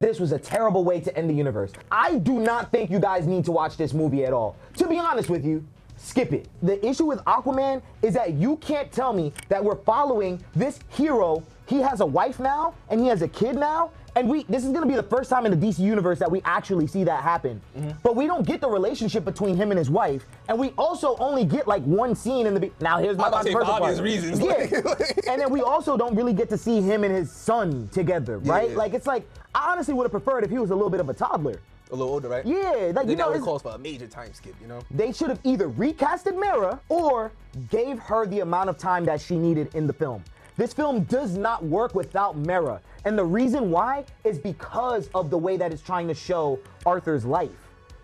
This was a terrible way to end the universe. I do not think you guys need to watch this movie at all. To be honest with you, skip it. The issue with Aquaman is that you can't tell me that we're following this hero. He has a wife now, and he has a kid now, and this is gonna be the first time in the DC universe that we actually see that happen. But we don't get the relationship between him and his wife, and we also only get like one scene in the now here's my controversial for obvious part. reasons. Yeah. And then we also don't really get to see him and his son together, right? Yeah. Like it's like I honestly would have preferred if he was a little bit of a toddler. A little older, right? Yeah, like you know, it calls for a major time skip, you know? They should have either recasted Mara or gave her the amount of time that she needed in the film. This film does not work without Mara, and the reason why is because of the way that it's trying to show Arthur's life.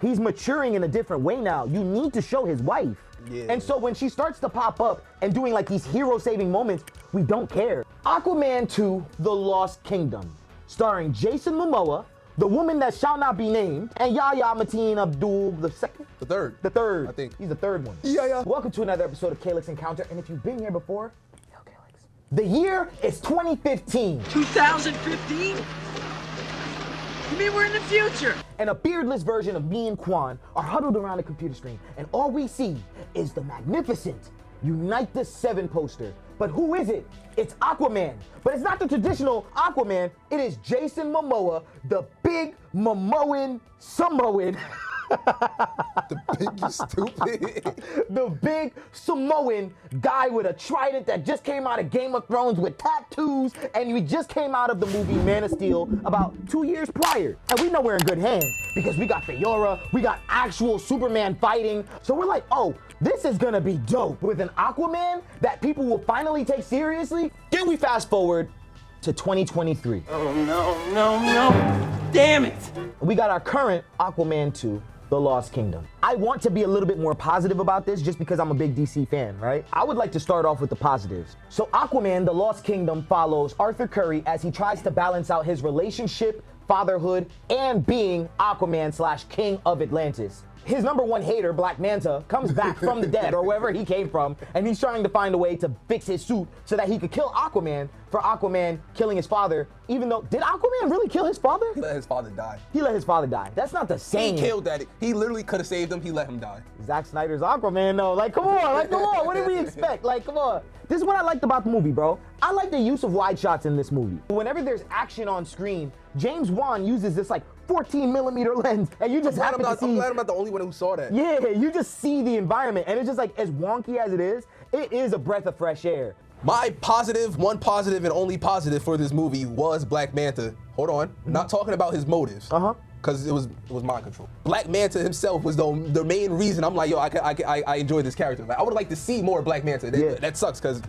He's maturing in a different way now. You need to show his wife. Yeah. And so when she starts to pop up and doing like these hero-saving moments, we don't care. Aquaman 2: The Lost Kingdom, starring Jason Mamoa, the woman that shall not be named, and Yahya Mateen Abdul the second? The third. The third. I think. He's the third one. Yeah. Welcome to another episode of Kaylex Encounter, and if you've been here before, yo, Kaylex. The year is 2015. 2015? You mean we're in the future? And a beardless version of me and Quan are huddled around a computer screen, and all we see is the magnificent Unite the Seven poster. But who is it? It's Aquaman. But it's not the traditional Aquaman. It is Jason Mamoa, the big Momoan Samoan. The big, you stupid. The big Samoan guy with a trident that just came out of Game of Thrones with tattoos, and we just came out of the movie Man of Steel about 2 years prior. And we know we're in good hands because we got Fiora, we got actual Superman fighting. So we're like, oh, this is gonna be dope. With an Aquaman that people will finally take seriously. Then we fast forward to 2023. Oh no. Damn it! We got our current Aquaman 2: The Lost Kingdom. I want to be a little bit more positive about this just because I'm a big DC fan, right? I would like to start off with the positives. So Aquaman: The Lost Kingdom follows Arthur Curry as he tries to balance out his relationship, fatherhood, and being Aquaman / King of Atlantis. His number one hater, Black Manta, comes back from the dead or wherever he came from, and he's trying to find a way to fix his suit so that he could kill Aquaman for Aquaman killing his father, even though, did Aquaman really kill his father? He let his father die. He let his father die. That's not the same. He killed Daddy. He literally could have saved him. He let him die. Zack Snyder's Aquaman though, like come on, what did we expect? Like come on. This is what I liked about the movie, bro. I like the use of wide shots in this movie. Whenever there's action on screen, James Wan uses this like 14mm lens, and you just happen to see. I'm glad I'm not the only one who saw that. Yeah, you just see the environment, and it's just like as wonky as it is a breath of fresh air. My one positive and only positive for this movie was Black Manta. Hold on, not talking about his motives. Because it was mind control. Black Manta himself was the main reason I'm like, yo, I enjoy this character. Like, I would like to see more Black Manta. That sucks because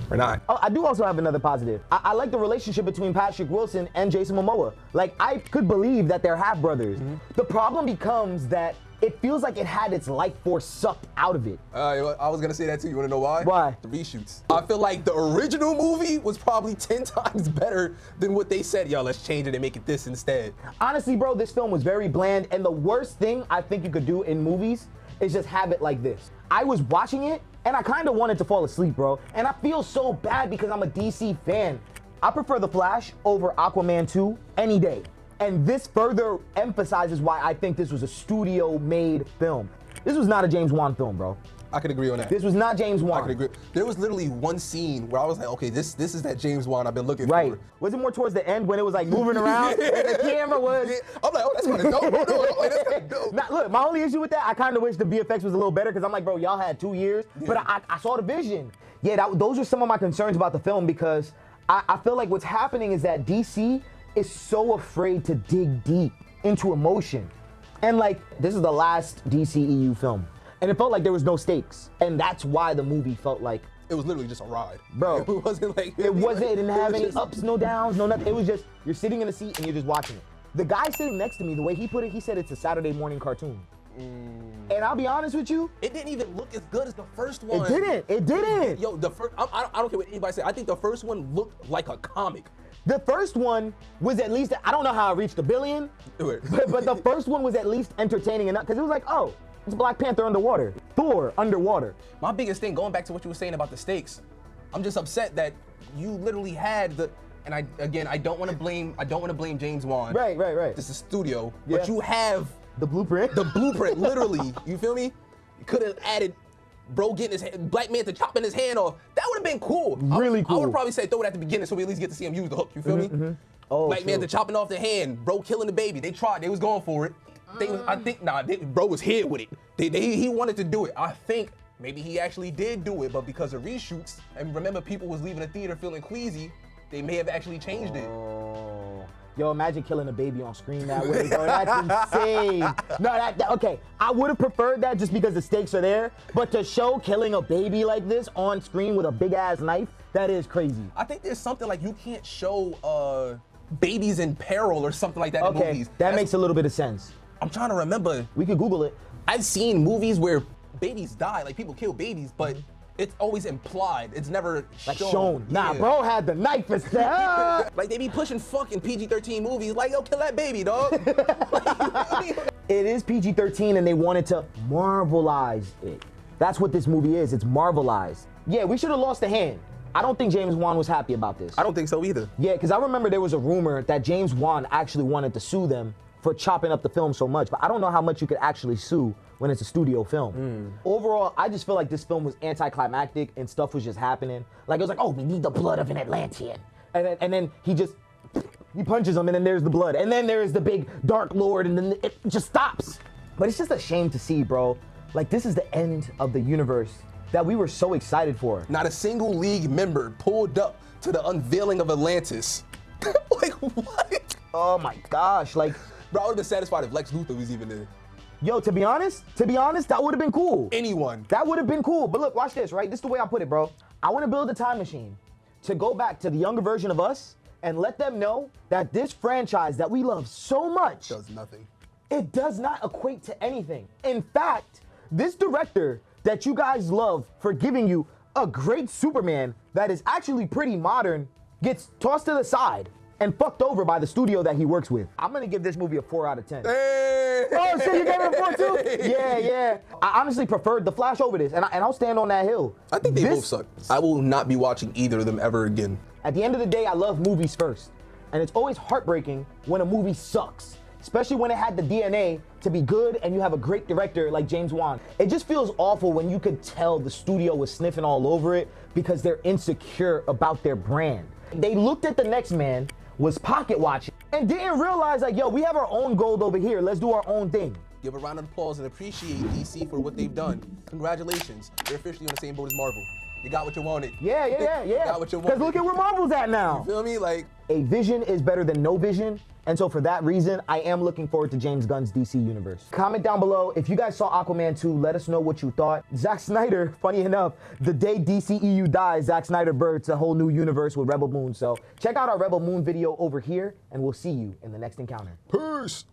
we're not. Oh, I do also have another positive. I like the relationship between Patrick Wilson and Jason Momoa. Like, I could believe that they're half brothers. The problem becomes that it feels like it had its life force sucked out of it. I was gonna say that too. You wanna know why? Why? The reshoots. I feel like the original movie was probably 10 times better than what they said. Yo, let's change it and make it this instead. Honestly, bro, this film was very bland, and the worst thing I think you could do in movies is just have it like this. I was watching it, and I kind of wanted to fall asleep, bro. And I feel so bad because I'm a DC fan. I prefer The Flash over Aquaman 2 any day. And this further emphasizes why I think this was a studio-made film. This was not a James Wan film, bro. I could agree on that. This was not James Wan. I could agree. There was literally one scene where I was like, okay, this is that James Wan I've been looking right. for. Was it more towards the end when it was like moving around and the camera was? Yeah. I'm like, oh, that's kind of dope. That's kind of dope. Now, look, my only issue with that, I kind of wish the VFX was a little better because I'm like, bro, y'all had 2 years, but I saw the vision. Yeah, those are some of my concerns about the film because I feel like what's happening is that DC is so afraid to dig deep into emotion. And like, this is the last DCEU film. And it felt like there was no stakes. And that's why the movie felt like... It was literally just a ride. Bro. It wasn't like... It didn't have any ups, no downs, no nothing. It was just, you're sitting in a seat and you're just watching it. The guy sitting next to me, the way he put it, he said it's a Saturday morning cartoon. And I'll be honest with you, it didn't even look as good as the first one. It didn't. Yo, the first, I don't care what anybody say. I think the first one looked like a comic. The first one was at least, I don't know how it reached $1 billion, but the first one was at least entertaining enough because it was like, oh, it's Black Panther underwater, Thor underwater. My biggest thing, going back to what you were saying about the stakes, I'm just upset that you literally had and I don't want to blame James Wan. Right. This is studio, Yeah. but you have The blueprint. the blueprint, literally. You feel me? You could have added bro getting his hand, Black Manta chopping his hand off. That would have been cool. Really cool. I would probably say throw it at the beginning so we at least get to see him use the hook. You feel me? Oh, Black true. Manta chopping off the hand, bro killing the baby. They tried. They was going for it. Bro was here with it. He wanted to do it. I think maybe he actually did do it, but because of reshoots, and remember people was leaving the theater feeling queasy, they may have actually changed it. Oh. Yo, imagine killing a baby on screen that way, bro. That's insane. No, okay. I would have preferred that just because the stakes are there, but to show killing a baby like this on screen with a big ass knife, that is crazy. I think there's something like you can't show babies in peril or something like that in Okay, movies. that makes a little bit of sense. I'm trying to remember. We could Google it. I've seen movies where babies die, like people kill babies, but it's always implied. It's never Like shown. Nah, Yeah. bro had the knife instead. Like they be pushing fucking PG-13 movies, like yo, kill that baby, dog. It is PG-13 and they wanted to marvelize it. That's what this movie is. It's marvelized. Yeah, we should have lost a hand. I don't think James Wan was happy about this. I don't think so either. Yeah, because I remember there was a rumor that James Wan actually wanted to sue them for chopping up the film so much, but I don't know how much you could actually sue when it's a studio film. Overall, I just feel like this film was anticlimactic and stuff was just happening. Like it was like, oh, we need the blood of an Atlantean. And then he punches him and then there's the blood. And then there's the big Dark Lord and then it just stops. But it's just a shame to see, bro. Like this is the end of the universe that we were so excited for. Not a single League member pulled up to the unveiling of Atlantis. Like what? Oh my gosh, like, Bro, I would have been satisfied if Lex Luthor was even there. yo, to be honest, that would have been cool. Anyone. That would have been cool. But look, watch this, right? This is the way I put it, bro. I want to build a time machine to go back to the younger version of us and let them know that this franchise that we love so much, Does nothing. it does not equate to anything. In fact, this director that you guys love for giving you a great Superman that is actually pretty modern gets tossed to the side and fucked over by the studio that he works with. I'm gonna give this movie a 4 out of 10. Hey. Oh shit, you gave it a 4 too? Yeah. I honestly preferred The Flash over this, and I'll stand on that hill. I think they both suck. I will not be watching either of them ever again. At the end of the day, I love movies first. And it's always heartbreaking when a movie sucks, especially when it had the DNA to be good and you have a great director like James Wan. It just feels awful when you could tell the studio was sniffing all over it because they're insecure about their brand. They looked at the next man, was pocket watching, and didn't realize like, yo, we have our own gold over here. Let's do our own thing. Give a round of applause and appreciate DC for what they've done. Congratulations. They're officially on the same boat as Marvel. You got what you wanted. Yeah. Got what you Because wanted. look at where Marvel's at now. You feel me? Like, A vision is better than no vision. And so for that reason, I am looking forward to James Gunn's DC universe. Comment down below if you guys saw Aquaman 2, let us know what you thought. Zack Snyder, funny enough, the day DCEU dies, Zack Snyder births a whole new universe with Rebel Moon. So check out our Rebel Moon video over here and we'll see you in the next encounter. peace.